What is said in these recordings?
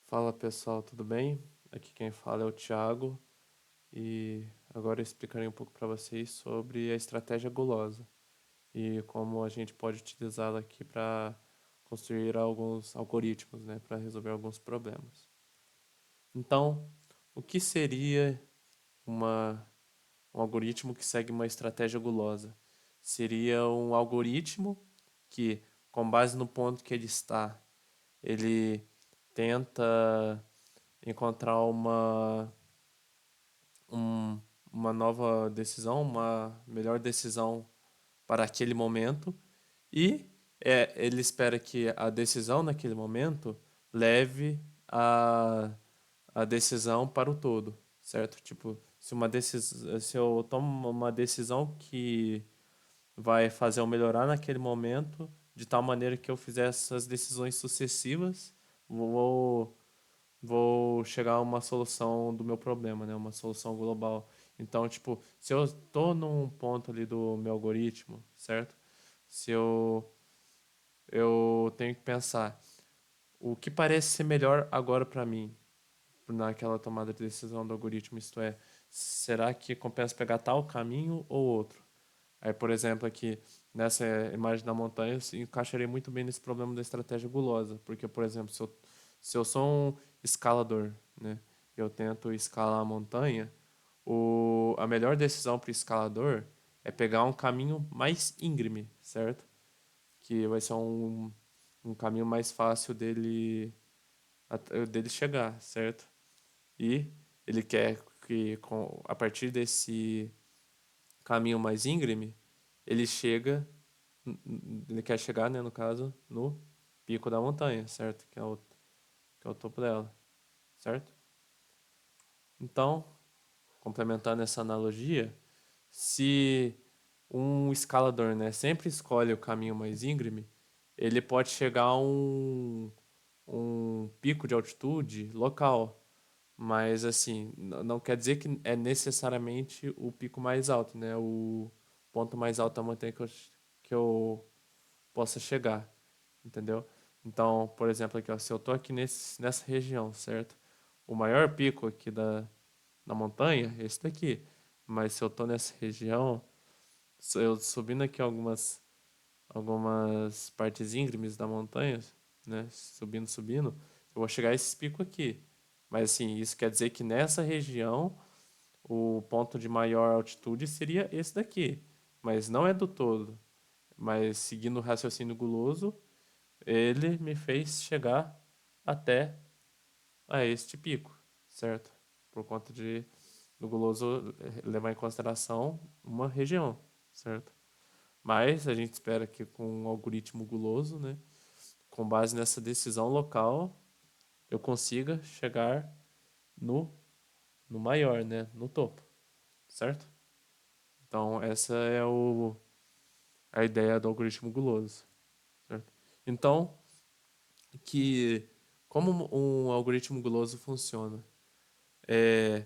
Fala pessoal, tudo bem? Aqui quem fala é o Thiago e agora eu explicarei um pouco para vocês sobre a estratégia gulosa e como a gente pode utilizá-la aqui para construir alguns algoritmos, né, para resolver alguns problemas. Então, o que seria uma, um algoritmo que segue uma estratégia gulosa? Seria um algoritmo que, com base no ponto que ele está, ele tenta encontrar um- uma nova decisão, uma melhor decisão para aquele momento e ele espera que a decisão naquele momento leve a decisão para o todo, certo? Tipo, se eu tomo uma decisão que vai fazer eu melhorar naquele momento, de tal maneira que eu fizer essas decisões sucessivas, vou vou chegar a uma solução do meu problema, né? Uma solução global. Então, tipo, se eu tô num ponto ali do meu algoritmo, certo? Se eu tenho que pensar o que parece ser melhor agora para mim, naquela tomada de decisão do algoritmo, isto é, será que compensa pegar tal caminho ou outro? Aí, por exemplo, aqui nessa imagem da montanha, eu encaixaria muito bem nesse problema da estratégia gulosa, porque, por exemplo, se eu sou um escalador, né, e eu tento escalar a montanha, a melhor decisão para o escalador é pegar um caminho mais íngreme, certo? Que vai ser um caminho mais fácil dele chegar, certo? E ele quer que, a partir desse caminho mais íngreme, ele chega, ele quer chegar, né, no caso, no pico da montanha, certo? Que é o topo dela, certo? Então, complementando essa analogia, se um escalador, né, sempre escolhe o caminho mais íngreme, ele pode chegar a um pico de altitude local, mas assim, não quer dizer que é necessariamente o pico mais alto, né? O ponto mais alto da montanha que eu possa chegar, entendeu? Então, por exemplo, aqui, ó, se eu tô aqui nessa região, certo? O maior pico aqui da montanha é esse daqui. Mas se eu tô nessa região, se eu subindo aqui algumas partes íngremes da montanha, né? Subindo, eu vou chegar a esse pico aqui. Mas assim, isso quer dizer que nessa região o ponto de maior altitude seria esse daqui. Mas não é do todo. Mas seguindo o raciocínio guloso, ele me fez chegar até a este pico, certo? Por conta de do guloso levar em consideração uma região, certo? Mas a gente espera que com um algoritmo guloso, né, com base nessa decisão local, eu consiga chegar no, no maior, né, no topo, certo? Então essa é a ideia do algoritmo guloso, certo? Então, que como um algoritmo guloso funciona? É,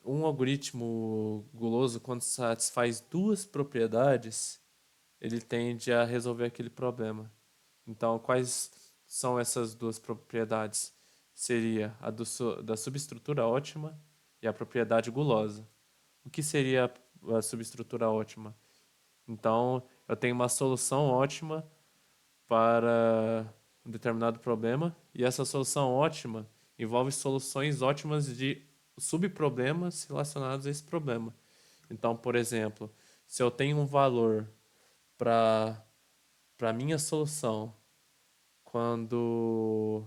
um algoritmo guloso, quando satisfaz duas propriedades, ele tende a resolver aquele problema. Então, quais são essas duas propriedades? Seria da subestrutura ótima e a propriedade gulosa. O que seria a subestrutura ótima? Então, eu tenho uma solução ótima para um determinado problema e essa solução ótima envolve soluções ótimas de subproblemas relacionados a esse problema. Então, por exemplo, se eu tenho um valor para para minha solução quando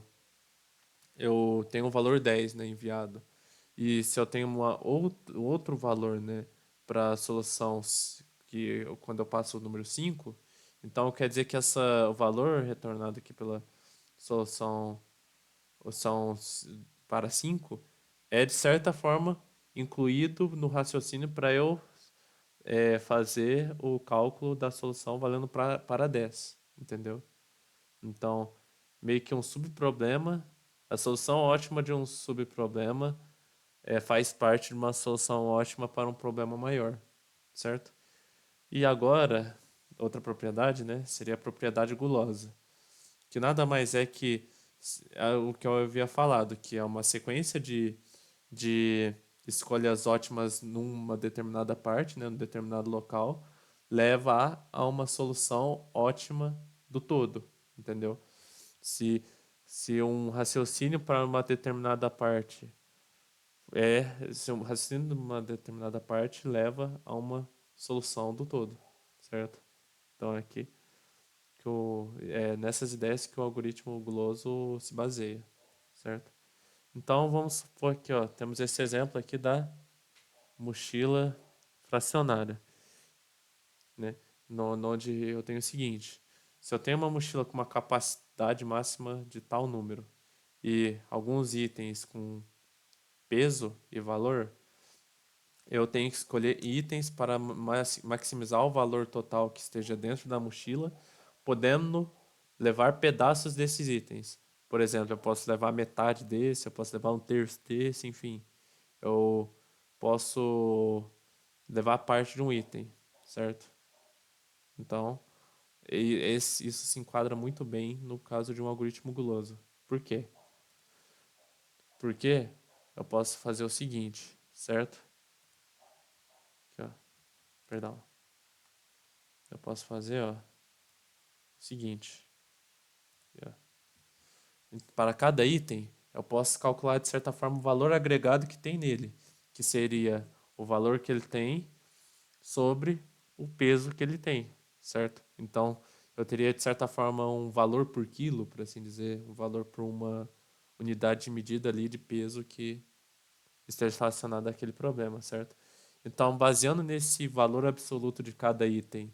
eu tenho um valor 10, né, enviado, e se eu tenho outro valor, né, para a solução quando eu passo o número 5, então quer dizer que o valor retornado aqui pela solução são para 5 é de certa forma incluído no raciocínio para eu fazer o cálculo da solução valendo para 10, entendeu? Então, meio que um subproblema, a solução ótima de um subproblema faz parte de uma solução ótima para um problema maior, certo? E agora, outra propriedade, né, seria a propriedade gulosa, que nada mais é que O que eu havia falado, que é uma sequência de escolhas ótimas numa determinada parte, né, num determinado local, leva a uma solução ótima do todo, entendeu? Se, se um raciocínio para uma determinada parte se um raciocínio de uma determinada parte leva a uma solução do todo, certo? Então é aqui é nessas ideias que o algoritmo guloso se baseia, certo? Então vamos supor aqui, ó, temos esse exemplo aqui da mochila fracionária, né? Onde eu tenho o seguinte: se eu tenho uma mochila com uma capacidade máxima de tal número e alguns itens com peso e valor, eu tenho que escolher itens para maximizar o valor total que esteja dentro da mochila, podendo levar pedaços desses itens. Por exemplo, eu posso levar metade desse, eu posso levar um terço desse, enfim. Eu posso levar parte de um item, certo? Então, isso se enquadra muito bem no caso de um algoritmo guloso. Por quê? Porque eu posso fazer o seguinte, certo? Aqui, ó, perdão. Eu posso fazer, ó, o seguinte. Aqui, ó. Para cada item, eu posso calcular de certa forma o valor agregado que tem nele, que seria o valor que ele tem sobre o peso que ele tem, certo? Então, eu teria de certa forma um valor por quilo, por assim dizer, um valor por uma unidade de medida ali de peso que esteja relacionado àquele problema, certo? Então, baseando nesse valor absoluto de cada item,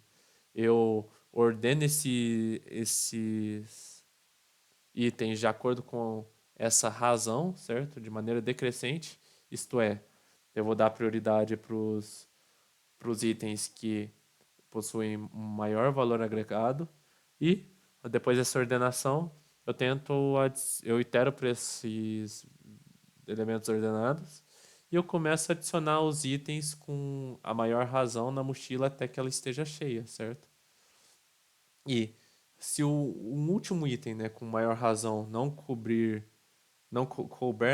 eu ordeno esses itens de acordo com essa razão, certo? De maneira decrescente, isto é, eu vou dar prioridade para os itens que possuem um maior valor agregado e depois dessa ordenação eu itero para esses elementos ordenados e eu começo a adicionar os itens com a maior razão na mochila até que ela esteja cheia, certo? E se um último item, né, com maior razão não couber,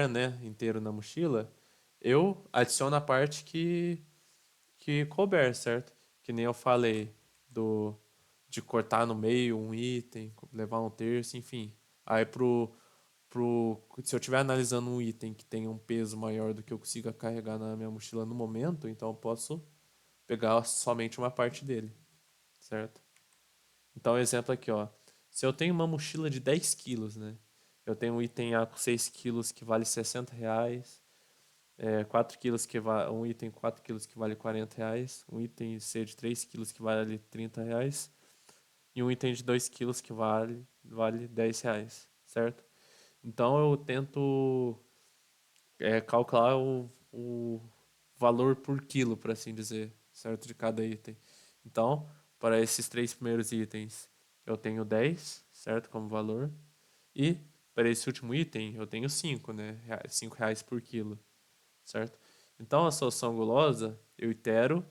né, inteiro na mochila, eu adiciono a parte que couber, certo? Que nem eu falei do de cortar no meio um item, levar um terço, enfim. Aí se eu estiver analisando um item que tem um peso maior do que eu consiga carregar na minha mochila no momento, então eu posso pegar somente uma parte dele, certo? Então, exemplo aqui, ó. Se eu tenho uma mochila de 10 quilos, né? Eu tenho um item A com 6 quilos que vale R$ 60, 4 quilos um item 4 quilos que vale R$ 40, um item C de 3 quilos que vale R$ 30 e um item de 2 quilos que vale R$ 10, certo? Então eu tento calcular o valor por quilo, por assim dizer, certo? De cada item. Então, para esses três primeiros itens, eu tenho 10, certo? Como valor. E para esse último item, eu tenho 5, né? R$ 5 por quilo, certo? Então, a solução gulosa, eu itero,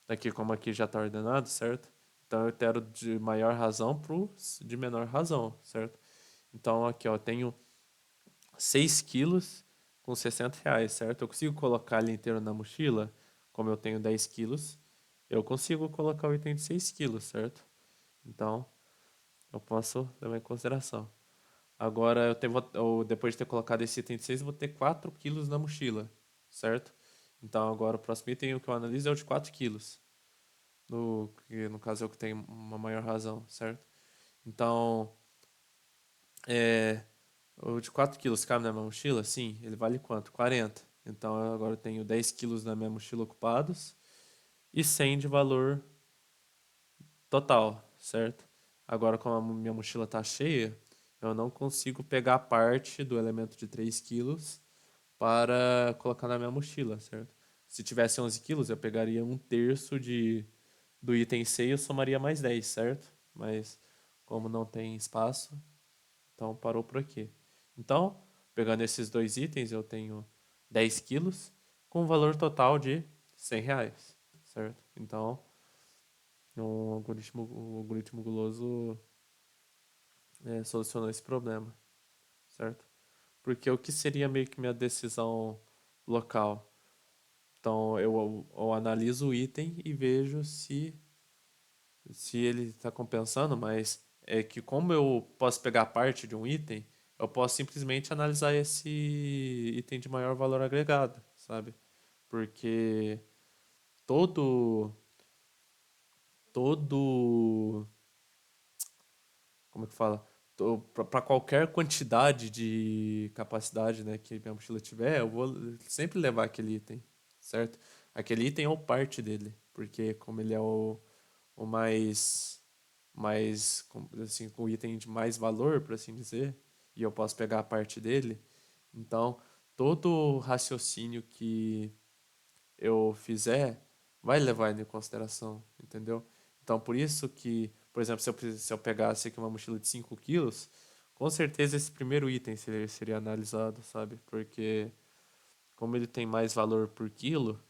aqui como aqui já está ordenado, certo? Então, eu itero de maior razão para de menor razão, certo? Então, aqui, ó, eu tenho 6 quilos com R$ 60, certo? Eu consigo colocar ele inteiro na mochila, como eu tenho 10 quilos, eu consigo colocar o item de 6 quilos, certo? Então, eu posso levar em consideração. Agora, depois de ter colocado esse item de 6, eu vou ter 4 quilos na mochila, certo? Então, agora o próximo item que eu analiso é o de 4 quilos. Que no caso é o que tem uma maior razão, certo? Então, é, o de 4 quilos cabe na minha mochila? Sim. Ele vale quanto? 40. Então agora eu tenho 10 quilos na minha mochila ocupados e 100 de valor total, certo? Agora, como a minha mochila está cheia, eu não consigo pegar parte do elemento de 3 quilos para colocar na minha mochila, certo? Se tivesse 11 quilos, eu pegaria um terço do item C e eu somaria mais 10, certo? Mas como não tem espaço, então parou por aqui. Então, pegando esses dois itens, eu tenho 10 quilos com um valor total de R$ 100, certo? Então, o algoritmo guloso solucionou esse problema, certo? Porque o que seria meio que minha decisão local? Então eu analiso o item e vejo se ele está compensando, mas é que como eu posso pegar parte de um item, eu posso simplesmente analisar esse item de maior valor agregado, sabe? Porque todo todo como é que fala? Para qualquer quantidade de capacidade, né, que minha mochila tiver, eu vou sempre levar aquele item, certo? Aquele item ou parte dele, porque como ele é o assim, com o item de mais valor, por assim dizer, e eu posso pegar a parte dele, então todo o raciocínio que eu fizer vai levar ele em consideração, entendeu? Então, por isso que, por exemplo, se eu pegasse aqui uma mochila de 5 quilos, com certeza esse primeiro item seria analisado, sabe? Porque como ele tem mais valor por quilo,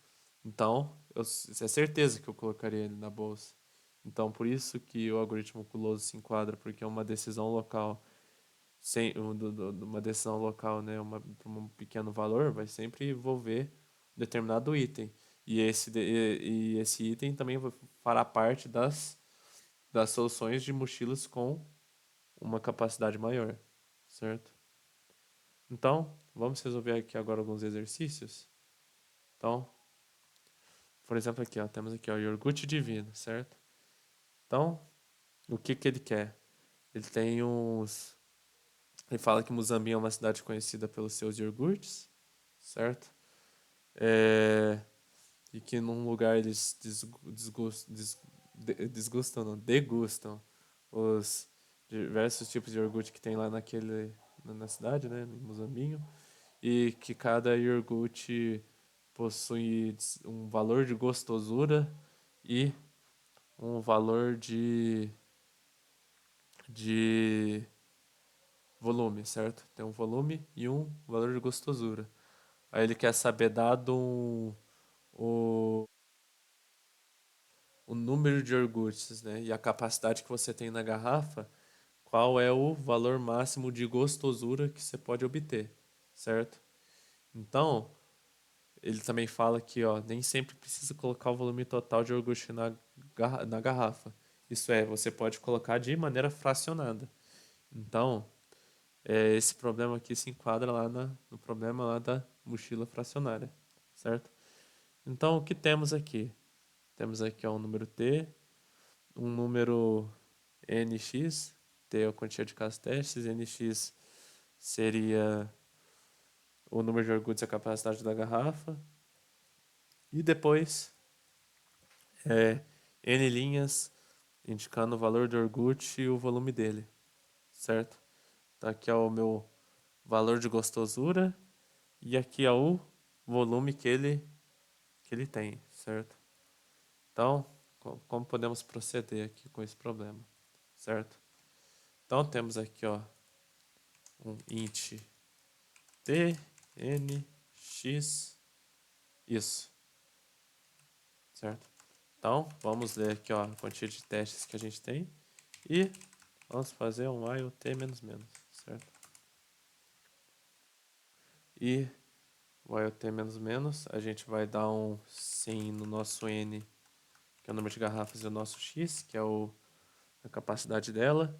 então é certeza que eu colocaria ele na bolsa. Então, por isso que o algoritmo Culoso se enquadra, porque é uma decisão local, uma decisão local, né, um pequeno valor, vai sempre envolver um determinado item. E esse item também fará parte das soluções de mochilas com uma capacidade maior, certo? Então, vamos resolver aqui agora alguns exercícios. Então, por exemplo, aqui, ó, temos aqui ó, o iogurte divino, certo? Então, o que que ele quer? Ele tem uns. Ele fala que Muzambinho é uma cidade conhecida pelos seus iogurtes, certo? É, e que num lugar eles desgustam, não, degustam os diversos tipos de iogurte que tem lá na cidade, né, em Muzambinho, e que cada iogurte possui um valor de gostosura e um valor de volume, certo? Tem um volume e um valor de gostosura. Aí ele quer saber, dado o, o número de iogurtes, né, e a capacidade que você tem na garrafa, qual é o valor máximo de gostosura que você pode obter, certo? Então, ele também fala que, ó, nem sempre precisa colocar o volume total de iogurte na garrafa. Isso é, você pode colocar de maneira fracionada. Então, esse problema aqui se enquadra lá no problema lá da mochila fracionária, certo? Então, o que temos aqui? Temos aqui ó, um número t, um número nx, t é a quantia de casos testes, nx seria o número de iogurtes e a capacidade da garrafa, e depois n linhas indicando o valor do iogurte e o volume dele, certo? Então aqui é o meu valor de gostosura e aqui é o volume que ele tem, certo? Então, como podemos proceder aqui com esse problema, certo? Então temos aqui ó, um int t, n, x, isso, certo? Então, vamos ler aqui ó, a quantia de testes que a gente tem e vamos fazer um while t menos menos, certo? E while t menos menos, a gente vai dar um sim no nosso n, que é o número de garrafas, e o nosso x, que é a capacidade dela.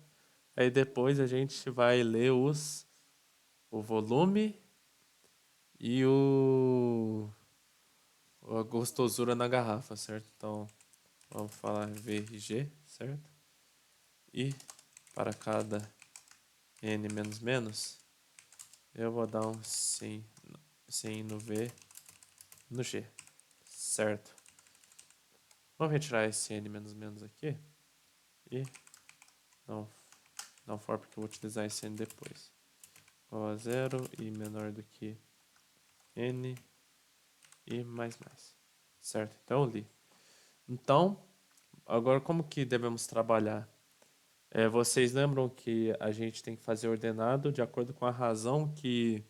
Aí depois a gente vai ler o volume e a gostosura na garrafa, certo? Então, vamos falar VRG, certo? E para cada N menos menos, eu vou dar um 100 no V no G, certo? Vamos retirar esse N menos menos aqui e não, não for porque eu vou utilizar esse N depois. Igual a zero e menor do que N e mais mais, certo? Então eu li. Então, agora como que devemos trabalhar? Vocês lembram que a gente tem que fazer ordenado de acordo com a razão que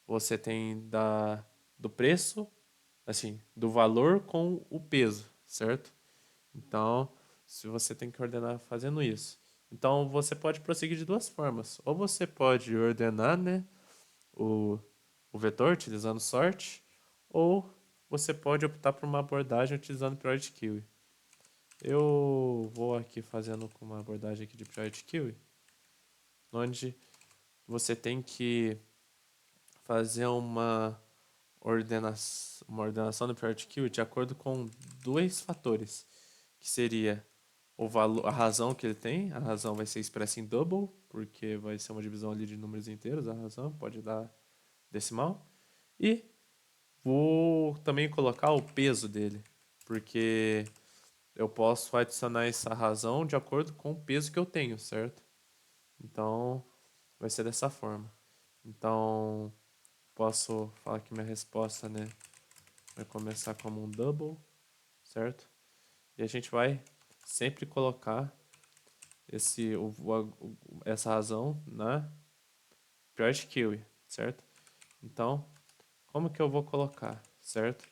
você tem do preço, assim, do valor com o peso, certo? Então, se você tem que ordenar fazendo isso. Então, você pode prosseguir de duas formas. Ou você pode ordenar, né, o, o vetor utilizando sort, ou você pode optar por uma abordagem utilizando priority queue. Eu vou aqui fazendo com uma abordagem aqui de priority queue, onde você tem que fazer uma ordenação do priority queue de acordo com dois fatores, que seria o valor, a razão que ele tem. A razão vai ser expressa em double, porque vai ser uma divisão ali de números inteiros, a razão pode dar decimal. E vou também colocar o peso dele, porque eu posso adicionar essa razão de acordo com o peso que eu tenho, certo? Então, vai ser dessa forma. Então, posso falar que minha resposta, né, vai começar como um double, certo? E a gente vai sempre colocar essa razão na priority queue, certo? Então, como que eu vou colocar, certo?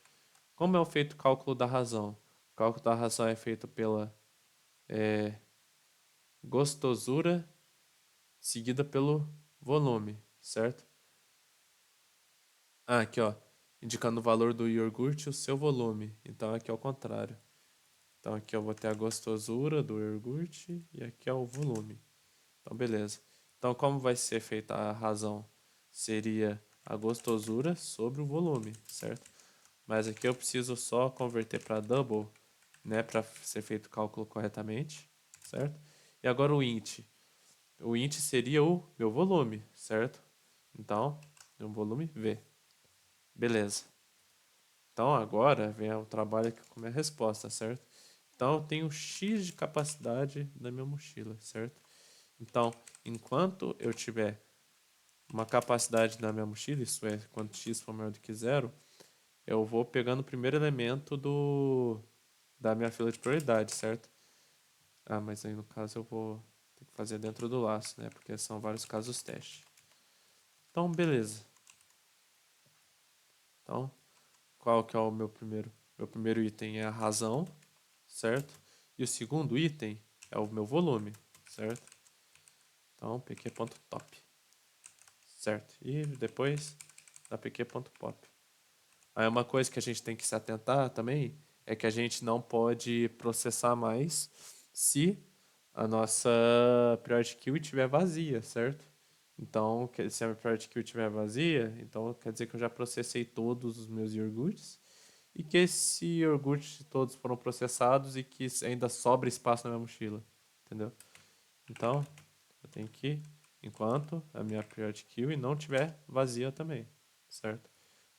Como é feito o cálculo da razão? O cálculo da razão é feito pela gostosura seguida pelo volume, certo? Ah, aqui ó, indicando o valor do iogurte e o seu volume. Então aqui é o contrário. Então aqui eu vou ter a gostosura do iogurte e aqui é o volume. Então beleza. Então como vai ser feita a razão? Seria a gostosura sobre o volume, certo? Mas aqui eu preciso só converter para double, né, para ser feito o cálculo corretamente, certo? E agora o int. O int seria o meu volume, certo? Então, o volume V. Beleza. Então agora vem o trabalho aqui com a minha resposta, certo? Então eu tenho X de capacidade na minha mochila, certo? Então, enquanto eu tiver uma capacidade na minha mochila, isso é, quando X for maior do que zero, eu vou pegando o primeiro elemento da minha fila de prioridade, certo? Ah, mas aí no caso eu vou ter que fazer dentro do laço, né? Porque são vários casos teste. Então, beleza. Então, qual que é o meu primeiro? Meu primeiro item é a razão, certo? E o segundo item é o meu volume, certo? Então, pq.top, certo? E depois da pq.pop. Aí uma coisa que a gente tem que se atentar também é que a gente não pode processar mais se a nossa priority queue estiver vazia, certo? Então, se a priority queue estiver vazia, então quer dizer que eu já processei todos os meus iogurtes e que esse iogurte todos foram processados e que ainda sobra espaço na minha mochila, entendeu? Então, eu tenho que, enquanto a minha priority queue não estiver vazia também, certo?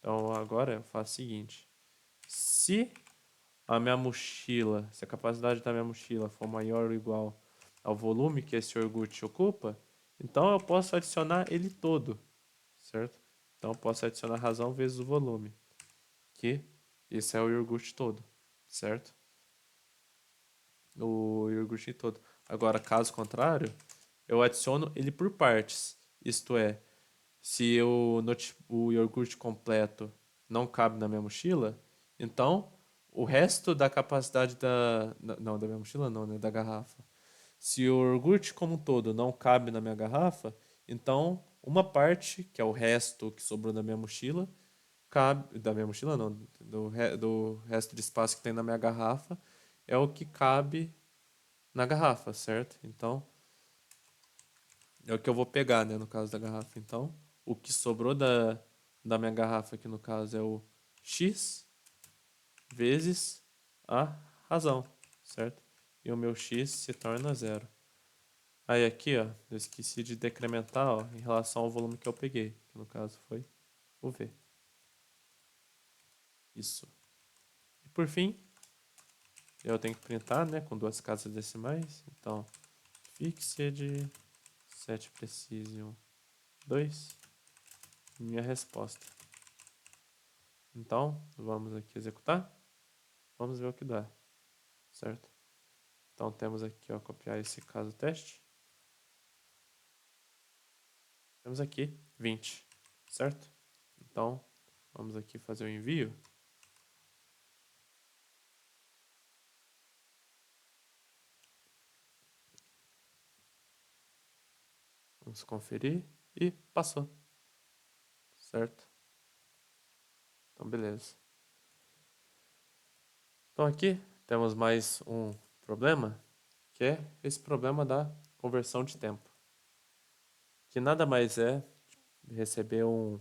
Então, agora eu faço o seguinte: se a minha mochila, se a capacidade da minha mochila for maior ou igual ao volume que esse iogurte ocupa, então eu posso adicionar ele todo, certo? Então eu posso adicionar razão vezes o volume, que esse é o iogurte todo, certo? O iogurte todo. Agora, caso contrário, eu adiciono ele por partes. Isto é, se o iogurte completo não cabe na minha mochila, então o resto da capacidade não, da minha mochila não, né? Da garrafa. Se o iogurte como um todo não cabe na minha garrafa, então uma parte, que é o resto que sobrou da minha mochila, cabe. Da minha mochila não, do resto de espaço que tem na minha garrafa, é o que cabe na garrafa, certo? Então, é o que eu vou pegar, né, no caso da garrafa. Então, o que sobrou da minha garrafa, que no caso é o X vezes a razão, certo? E o meu X se torna zero. Aí aqui, ó, eu esqueci de decrementar, ó, em relação ao volume que eu peguei, que no caso foi o V. Isso. E por fim, eu tenho que printar, né, com duas casas decimais. Então, fixed 7 precision 2, minha resposta. Então, vamos aqui executar. Vamos ver o que dá, certo? Então, temos aqui, ó, copiar esse caso teste. Temos aqui 20, certo? Então, vamos aqui fazer o envio. Vamos conferir. E passou. Certo? Então, beleza. Então, aqui temos mais um problema, que é esse problema da conversão de tempo. Que nada mais é receber um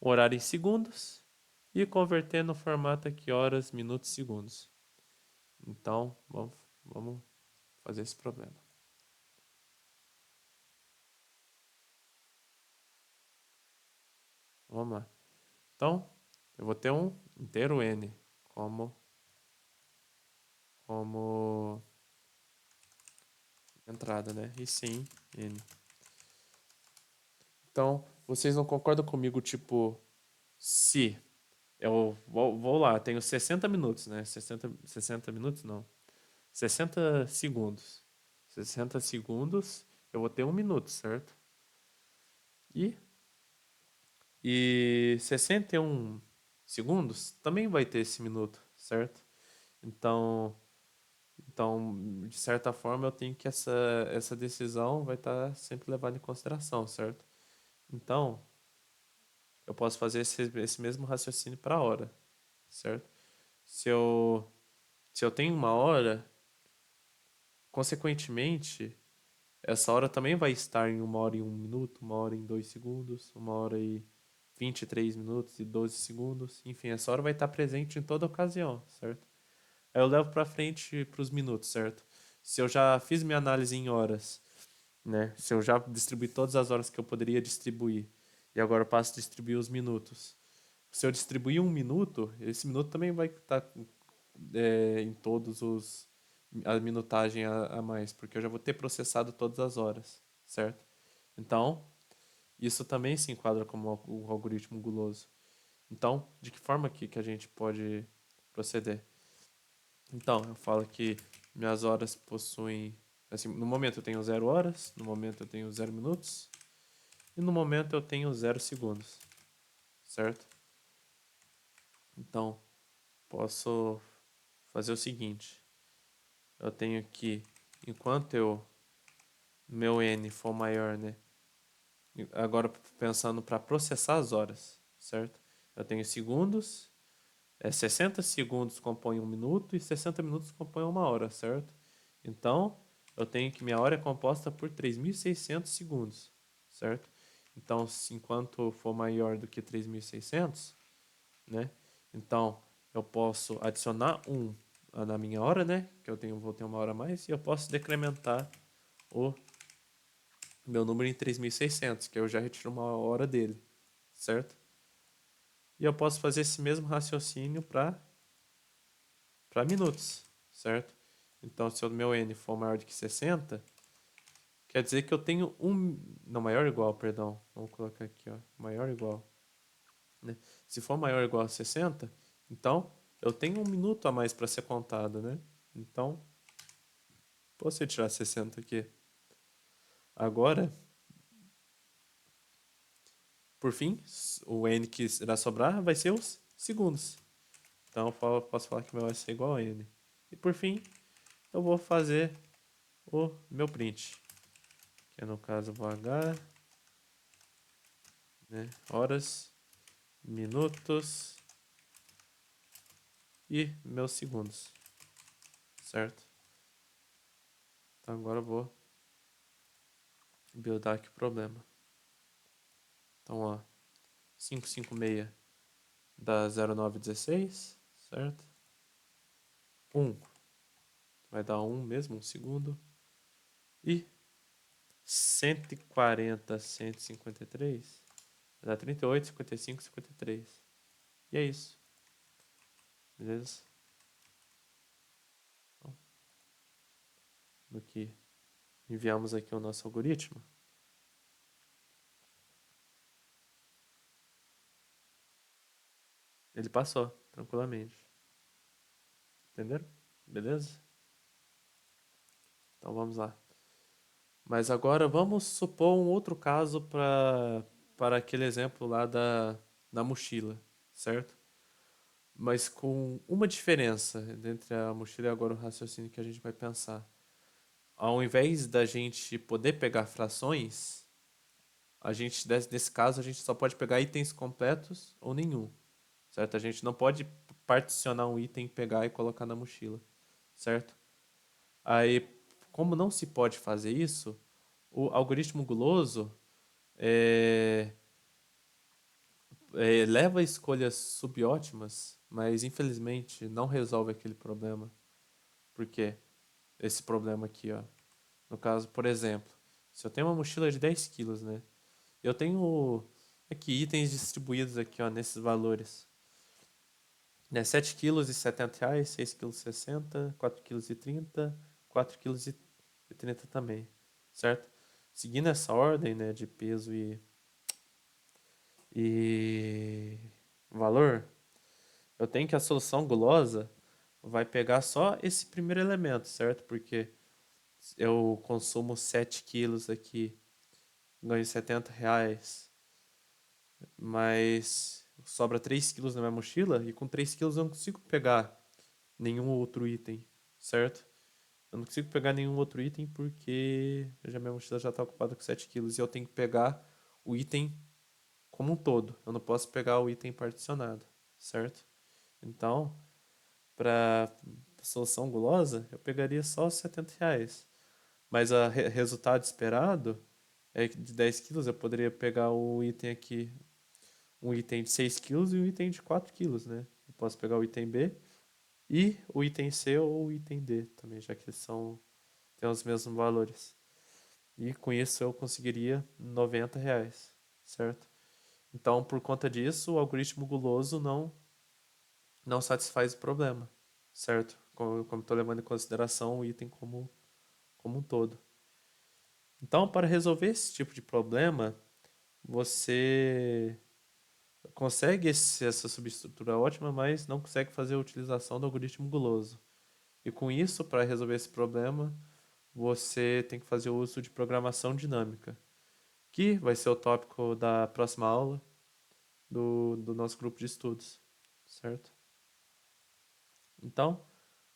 horário em segundos e converter no formato aqui horas, minutos, segundos. Então, vamos fazer esse problema. Vamos lá. Então, eu vou ter um inteiro n como entrada, né? E sim, n. Então, vocês não concordam comigo, tipo, se eu vou lá, tenho 60 minutos, né? 60 minutos, não. 60 segundos. 60 segundos, eu vou ter um minuto, certo? E, e 61 segundos também vai ter esse minuto, certo? Então, de certa forma, eu tenho que essa decisão vai estar sempre levada em consideração, certo? Então, eu posso fazer esse mesmo raciocínio para a hora, certo? Se eu, se eu tenho uma hora, consequentemente, essa hora também vai estar em 1 hora e 1 minuto, 1 hora e 2 segundos, 1 hora e 23 minutos e 12 segundos. Enfim, essa hora vai estar presente em toda ocasião, certo? Aí eu levo para frente para os minutos, certo? Se eu já fiz minha análise em horas, né? Se eu já distribuí todas as horas que eu poderia distribuir e agora eu passo a distribuir os minutos. Se eu distribuir 1 minuto, esse minuto também vai estar em todos os a minutagem a mais, porque eu já vou ter processado todas as horas, certo? Então, isso também se enquadra como o algoritmo guloso. Então, de que forma que a gente pode proceder? Então, eu falo que minhas horas possuem. Assim, no momento eu tenho 0 horas, no momento eu tenho 0 minutos e no momento eu tenho 0 segundos, certo? Então, posso fazer o seguinte: eu tenho que, enquanto meu n for maior, né? Agora pensando para processar as horas, certo? Eu tenho segundos, 60 segundos compõem 1 minuto e 60 minutos compõem 1 hora, certo? Então, eu tenho que minha hora é composta por 3.600 segundos, certo? Então, enquanto for maior do que 3.600, né? Então, eu posso adicionar 1 na minha hora, né? Que vou ter 1 hora a mais, e eu posso decrementar o meu número em 3.600, que eu já retiro 1 hora dele, certo? E eu posso fazer esse mesmo raciocínio para minutos, certo? Então, se o meu n for maior do que 60, quer dizer que eu tenho não, maior ou igual, perdão. Vamos colocar aqui, ó, maior ou igual, né? Se for maior ou igual a 60, então eu tenho 1 minuto a mais para ser contado, né? Então, posso retirar 60 aqui. Agora, por fim, o n que irá sobrar vai ser os segundos. Então, eu posso falar que meu vai ser igual a n. E por fim, eu vou fazer o meu print, que no caso eu vou h, né, horas, minutos e meus segundos, certo? Então agora eu vou buildar aqui o problema. Então, ó, 556 dá 0916, certo? 1 vai dar 1 mesmo, 1 segundo. E 140, 153 vai dar 38, 55, 53. E é isso. Beleza? Então, no que enviamos aqui o nosso algoritmo, ele passou tranquilamente. Entenderam? Beleza? Então vamos lá. Mas agora vamos supor um outro caso para aquele exemplo lá da mochila, certo? Mas com uma diferença entre a mochila e agora o raciocínio que a gente vai pensar. Ao invés da gente poder pegar frações, nesse caso, a gente só pode pegar itens completos ou nenhum, certo? A gente não pode particionar um item, pegar e colocar na mochila, certo? Aí, como não se pode fazer isso, o algoritmo guloso é, leva a escolhas subótimas, mas infelizmente não resolve aquele problema. Por quê? Esse problema aqui, ó. No caso, por exemplo, se eu tenho uma mochila de 10 quilos, né? Eu tenho aqui itens distribuídos aqui, ó, nesses valores. Né? 7 quilos e R$ 70, 6 quilos e 60, 4 quilos e 30, 4 quilos e 30 também, certo? Seguindo essa ordem, né, de peso e valor, eu tenho que a solução gulosa vai pegar só esse primeiro elemento, certo? Porque eu consumo 7 quilos aqui, ganho R$ 70, mas sobra 3 quilos na minha mochila e com 3 quilos eu não consigo pegar nenhum outro item, certo? Eu não consigo pegar nenhum outro item porque minha mochila já está ocupada com 7 quilos e eu tenho que pegar o item como um todo. Eu não posso pegar o item particionado, certo? Então, para solução gulosa, eu pegaria só os R$ 70. Mas o resultado esperado é que de 10 quilos eu poderia pegar o item aqui, um item de 6 quilos e um item de 4 quilos, né? Eu posso pegar o item B e o item C ou o item D também, já que eles têm os mesmos valores. E com isso eu conseguiria R$ 90, certo? Então, por conta disso, o algoritmo guloso não satisfaz o problema, certo? Como estou levando em consideração o item como um todo. Então, para resolver esse tipo de problema, você consegue essa subestrutura ótima, mas não consegue fazer a utilização do algoritmo guloso. E com isso, para resolver esse problema, você tem que fazer o uso de programação dinâmica, que vai ser o tópico da próxima aula do nosso grupo de estudos, certo? Então,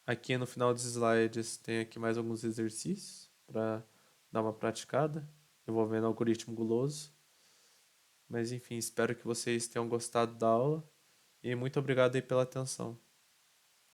aqui no final dos slides tem aqui mais alguns exercícios para dar uma praticada envolvendo algoritmo guloso. Mas enfim, espero que vocês tenham gostado da aula e muito obrigado aí pela atenção.